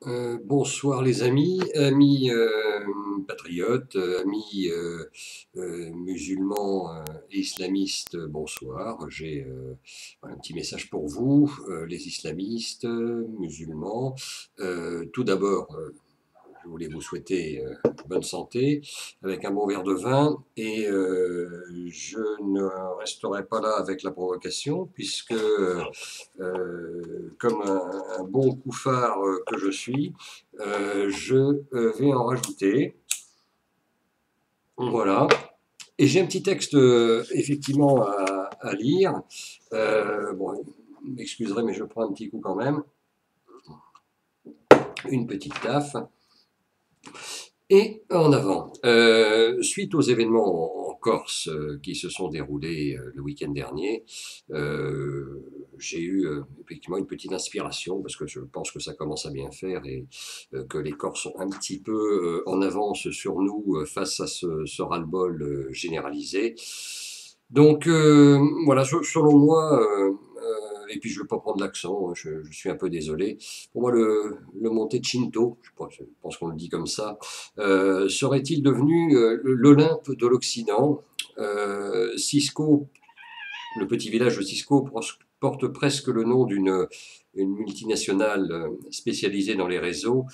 Bonsoir les amis, amis patriotes, amis musulmans et islamistes, bonsoir. J'ai un petit message pour vous, les islamistes, musulmans. Tout d'abord, je voulais vous souhaiter bonne santé avec un bon verre de vin et je ne resterai pas là avec la provocation puisque comme un bon couffard que je suis, je vais en rajouter. Voilà. Et j'ai un petit texte effectivement à lire. Bon, vous m'excuserez, mais je prends un petit coup quand même. Une petite taffe. Et en avant. Suite aux événements en Corse qui se sont déroulés le week-end dernier, j'ai eu effectivement une petite inspiration parce que je pense que ça commence à bien faire et que les Corses sont un petit peu en avance sur nous face à ce ras-le-bol généralisé. Donc voilà, selon moi, et puis je ne veux pas prendre l'accent, je suis un peu désolé. Pour moi, le Monte-Cinto, je pense qu'on le dit comme ça, serait-il devenu l'Olympe de l'Occident? Cisco, le petit village de Cisco, porte presque le nom d'une multinationale spécialisée dans les réseaux,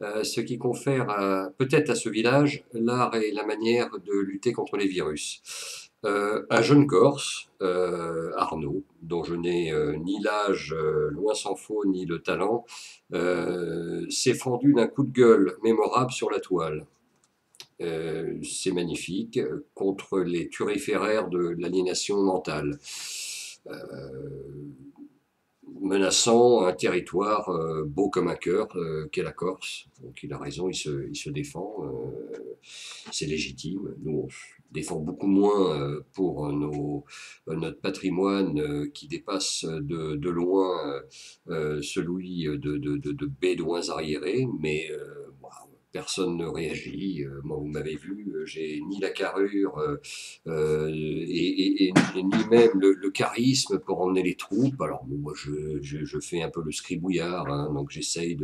ce qui confère peut-être à ce village l'art et la manière de lutter contre les virus. Un jeune Corse, Arnaud, dont je n'ai ni l'âge, loin s'en faut, ni le talent, s'est fendu d'un coup de gueule mémorable sur la toile. C'est magnifique, contre les turiféraires de l'aliénation mentale, menaçant un territoire beau comme un cœur, qu'est la Corse. Donc il a raison, il se défend, c'est légitime. Nous, on se défend beaucoup moins pour notre patrimoine qui dépasse de loin celui de bédouins arriérés, mais personne ne réagit. Moi, vous m'avez vu, j'ai ni la carrure et ni même le charisme pour emmener les troupes. Alors, moi, je fais un peu le scribouillard, hein, donc j'essaye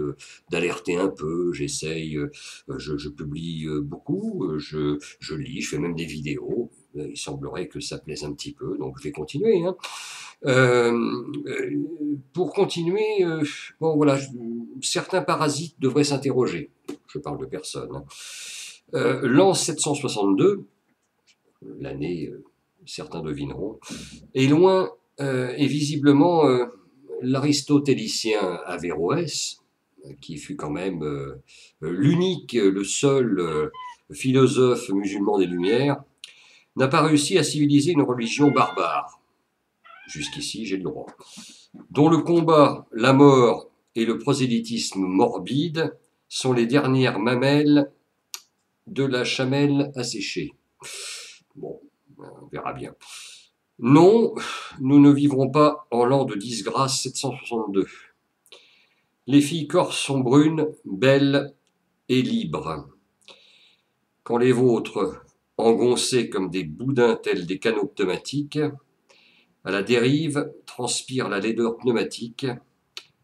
d'alerter un peu, je publie beaucoup, je lis, je fais même des vidéos. Il semblerait que ça plaise un petit peu, donc je vais continuer. Hein. Pour continuer, bon voilà, certains parasites devraient s'interroger. Je parle de personne. Hein. L'an 762, l'année, certains devineront, est loin et visiblement l'aristotélicien Averroès, qui fut quand même l'unique, le seul philosophe musulman des Lumières, n'a pas réussi à civiliser une religion barbare. Jusqu'ici, j'ai le droit. Dont le combat, la mort et le prosélytisme morbide sont les dernières mamelles de la chamelle asséchée. Bon, on verra bien. Non, nous ne vivrons pas en l'an de disgrâce 762. Les filles corses sont brunes, belles et libres. Quand les vôtres, engoncés comme des boudins tels des canaux pneumatiques, à la dérive transpire la laideur pneumatique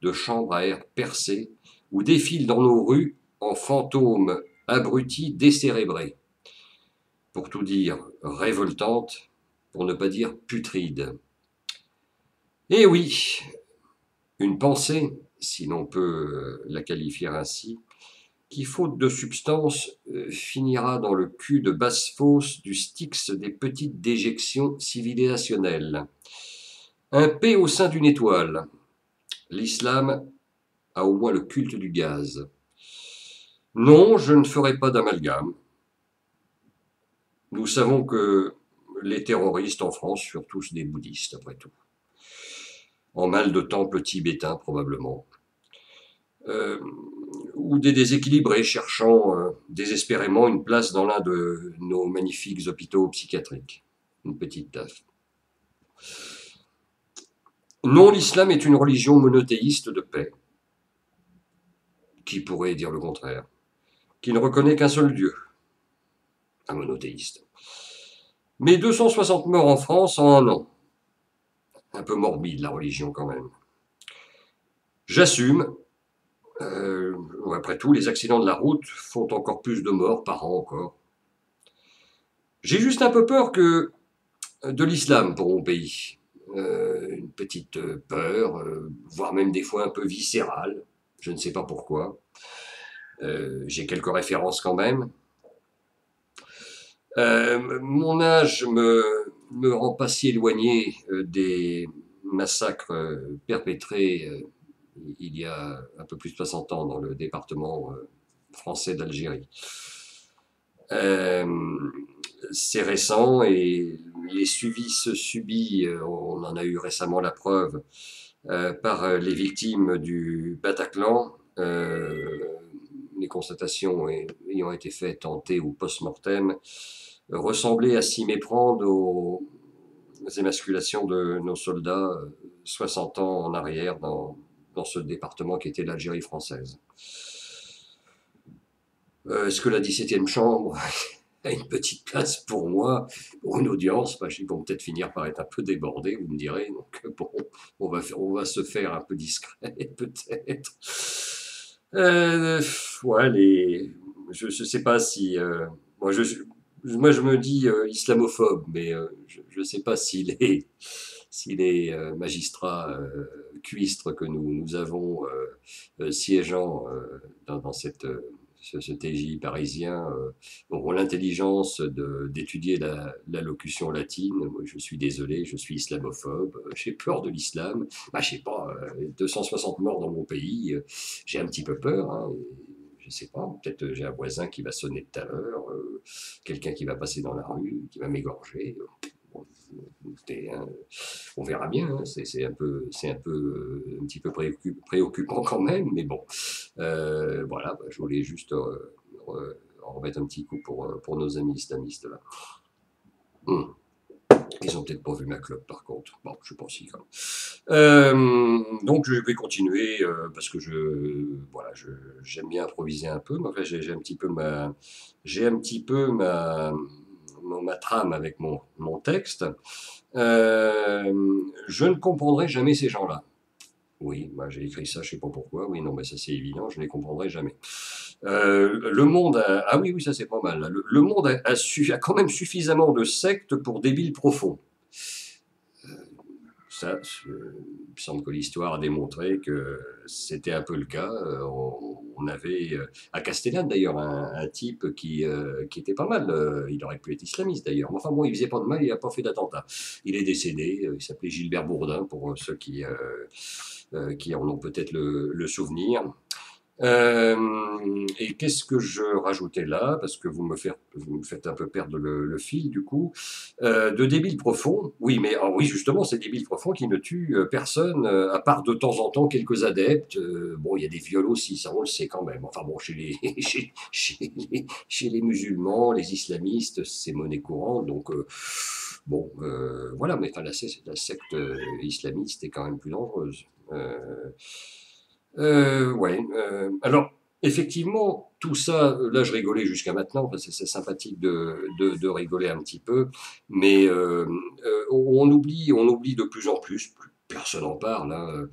de chambres à air percé où défilent dans nos rues en fantômes abrutis décérébrés. Pour tout dire, révoltante, pour ne pas dire putride. Et oui, une pensée, si l'on peut la qualifier ainsi, qui, faute de substance, finira dans le cul de basse-fosse du Styx des petites déjections civilisationnelles. Un P au sein d'une étoile. L'islam a au moins le culte du gaz. Non, je ne ferai pas d'amalgame. Nous savons que les terroristes en France furent tous des bouddhistes, après tout. En mal de temple tibétain, probablement. Ou des déséquilibrés cherchant désespérément une place dans l'un de nos magnifiques hôpitaux psychiatriques. Une petite taffe. Non, l'islam est une religion monothéiste de paix. Qui pourrait dire le contraire? Qui ne reconnaît qu'un seul Dieu. Un monothéiste. Mais 260 morts en France en un an. Un peu morbide la religion quand même. J'assume. Après tout, les accidents de la route font encore plus de morts par an encore. J'ai juste un peu peur que de l'islam pour mon pays. Une petite peur, voire même des fois un peu viscérale. Je ne sais pas pourquoi. J'ai quelques références quand même. Mon âge me rend pas si éloigné des massacres perpétrés il y a un peu plus de 60 ans dans le département français d'Algérie. Euh, c'est récent et les suivis subis, on en a eu récemment la preuve, par les victimes du Bataclan, les constatations ayant été faites en T ou post-mortem, ressemblaient à s'y méprendre aux émasculations de nos soldats 60 ans en arrière dans ce département qui était l'Algérie française. Est-ce que la 17e chambre a une petite place pour moi, pour une audience? Ils vont peut-être finir par être un peu débordés, vous me direz. Donc bon, on va se faire un peu discret, peut-être. Ouais, je ne sais pas si... moi, je me dis islamophobe, mais je ne sais pas si les magistrats cuistres que nous avons siégeant dans ce TJ parisien auront l'intelligence d'étudier la locution latine. Moi, je suis désolé, je suis islamophobe, j'ai peur de l'islam. Je sais pas, 260 morts dans mon pays, j'ai un petit peu peur. Hein, je sais pas, peut-être j'ai un voisin qui va sonner tout à l'heure, quelqu'un qui va passer dans la rue, qui va m'égorger. Bon, hein, on verra bien, hein, c'est un peu, un petit peu préoccupant quand même, mais bon, voilà, je voulais juste en remettre un petit coup pour nos amis islamistes là. Ils ont peut-être pas vu ma clope par contre. Bon, je pense si quand donc je vais continuer parce que voilà, j'aime bien improviser un peu. Mais enfin, j'ai un petit peu ma trame avec mon texte. Je ne comprendrai jamais ces gens-là. Oui, j'ai écrit ça, je sais pas pourquoi. Oui, non, mais ça c'est évident, je ne les comprendrai jamais. Le monde ah oui, oui, ça c'est pas mal. Le monde a quand même suffisamment de sectes pour débiles profonds. Ça, il me semble que l'histoire a démontré que c'était un peu le cas. On avait, à Castellane d'ailleurs, un type qui était pas mal. Il aurait pu être islamiste d'ailleurs. Enfin bon, il faisait pas de mal, il n'a pas fait d'attentat. Il est décédé. Il s'appelait Gilbert Bourdin, pour ceux qui en ont peut-être le souvenir. Et qu'est-ce que je rajoutais là? Parce que vous me faites un peu perdre le fil du coup. De débiles profonds, oui, mais oui, justement, c'est débiles profonds qui ne tuent personne, à part de temps en temps quelques adeptes. Bon, il y a des viols aussi, ça on le sait quand même. Enfin bon, chez les musulmans, les islamistes, c'est monnaie courante, donc bon, voilà, mais enfin, la secte islamiste est quand même plus dangereuse. Ouais. Alors, effectivement, tout ça, là, je rigolais jusqu'à maintenant, parce que c'est sympathique de rigoler un petit peu, mais on oublie de plus en plus. Personne n'en parle. Hein.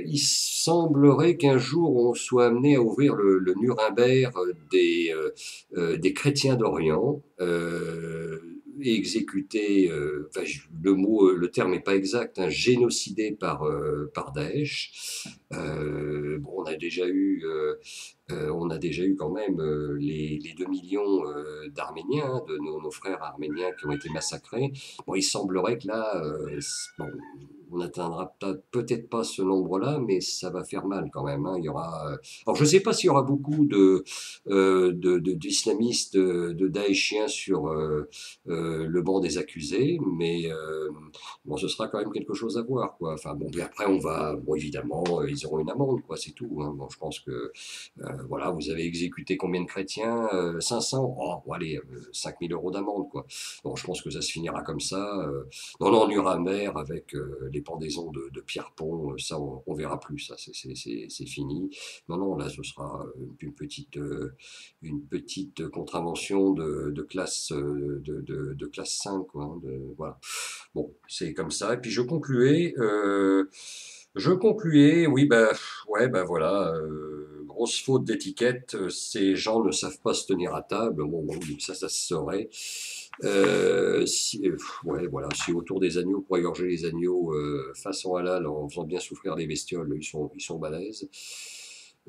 Il semblerait qu'un jour on soit amené à ouvrir le Nuremberg des chrétiens d'Orient. Et exécutés, enfin, le terme n'est pas exact, hein, génocidés par Daesh. Bon, on a déjà eu quand même les 2 millions d'Arméniens, hein, de nos frères arméniens qui ont été massacrés. Bon, il semblerait que là, bon, on n'atteindra peut-être pas ce nombre-là, mais ça va faire mal quand même. Hein. Il y aura, alors je ne sais pas s'il y aura beaucoup d'islamistes, de Daeshiens sur le banc des accusés, mais bon, ce sera quand même quelque chose à voir, quoi. Enfin bon, puis après bon, évidemment, ils auront une amende, quoi, c'est tout. Hein. Bon, je pense que voilà, vous avez exécuté combien de chrétiens? 500? Oh, bon, allez, 5000 euros d'amende, quoi. Bon, je pense que ça se finira comme ça. Non, non, Nuremberg avec les pendaisons de Pierrepont, ça, on verra plus, ça, c'est fini. Non, non, là, ce sera une petite contravention de classe, de classe 5, quoi. Hein, voilà. Bon, c'est comme ça. Et puis je concluais, oui, ben, ouais, ben voilà, grosse faute d'étiquette. Ces gens ne savent pas se tenir à table. Bon, ça se saurait. Ouais, voilà, si autour des agneaux pour égorger les agneaux façon halal en faisant bien souffrir les bestioles, ils sont balèzes.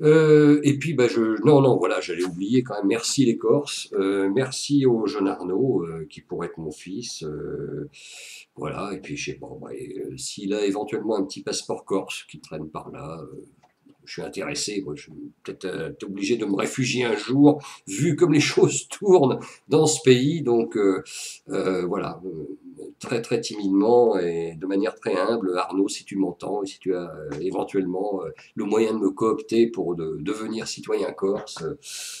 Et puis, bah, non, non, voilà, j'allais oublier quand même. Merci les Corses, merci au jeune Arnaud qui pourrait être mon fils. Voilà, et puis je sais pas, bah, s'il a éventuellement un petit passeport corse qui traîne par là, je suis intéressé. Moi, je suis peut-être obligé de me réfugier un jour, vu comme les choses tournent dans ce pays. Donc voilà, très très timidement et de manière très humble, Arnaud, si tu m'entends et si tu as éventuellement le moyen de me coopter pour devenir citoyen corse,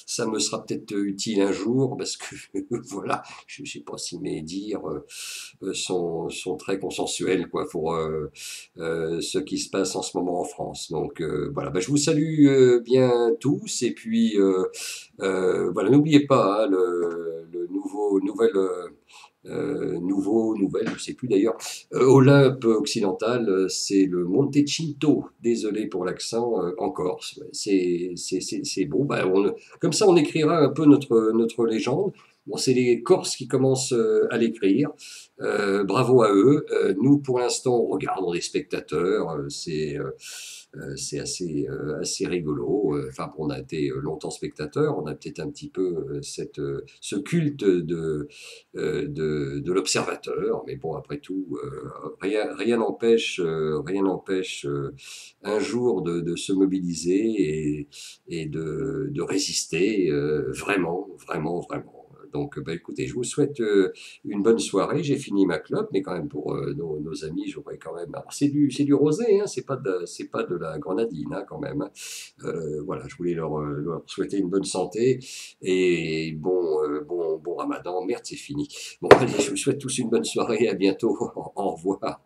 ça me sera peut-être utile un jour parce que voilà, je ne sais pas si mes dires sont très consensuels quoi pour ce qui se passe en ce moment en France. Donc voilà, bah, je vous salue bien tous et puis voilà, n'oubliez pas hein, le nouvelle, je sais plus d'ailleurs, Olympe occidental, c'est le Montecinto, désolé pour l'accent, en Corse. C'est beau, bah, comme ça on écrira un peu notre légende. Bon, c'est les Corses qui commencent à l'écrire. Bravo à eux. Nous, pour l'instant, on regarde, on est spectateurs. C'est assez rigolo. Enfin, on a été longtemps spectateurs. On a peut-être un petit peu ce culte de l'observateur. Mais bon, après tout, rien n'empêche, un jour de se mobiliser et de résister vraiment, vraiment, vraiment. Donc, bah, écoutez, je vous souhaite une bonne soirée. J'ai fini ma clope, mais quand même pour nos amis, j'aurais quand même. Alors, c'est du rosé, hein, c'est pas de la grenadine, hein, quand même. Hein. Voilà, je voulais leur souhaiter une bonne santé et bon Ramadan. Merde, c'est fini. Bon, allez, je vous souhaite tous une bonne soirée. À bientôt. Au revoir.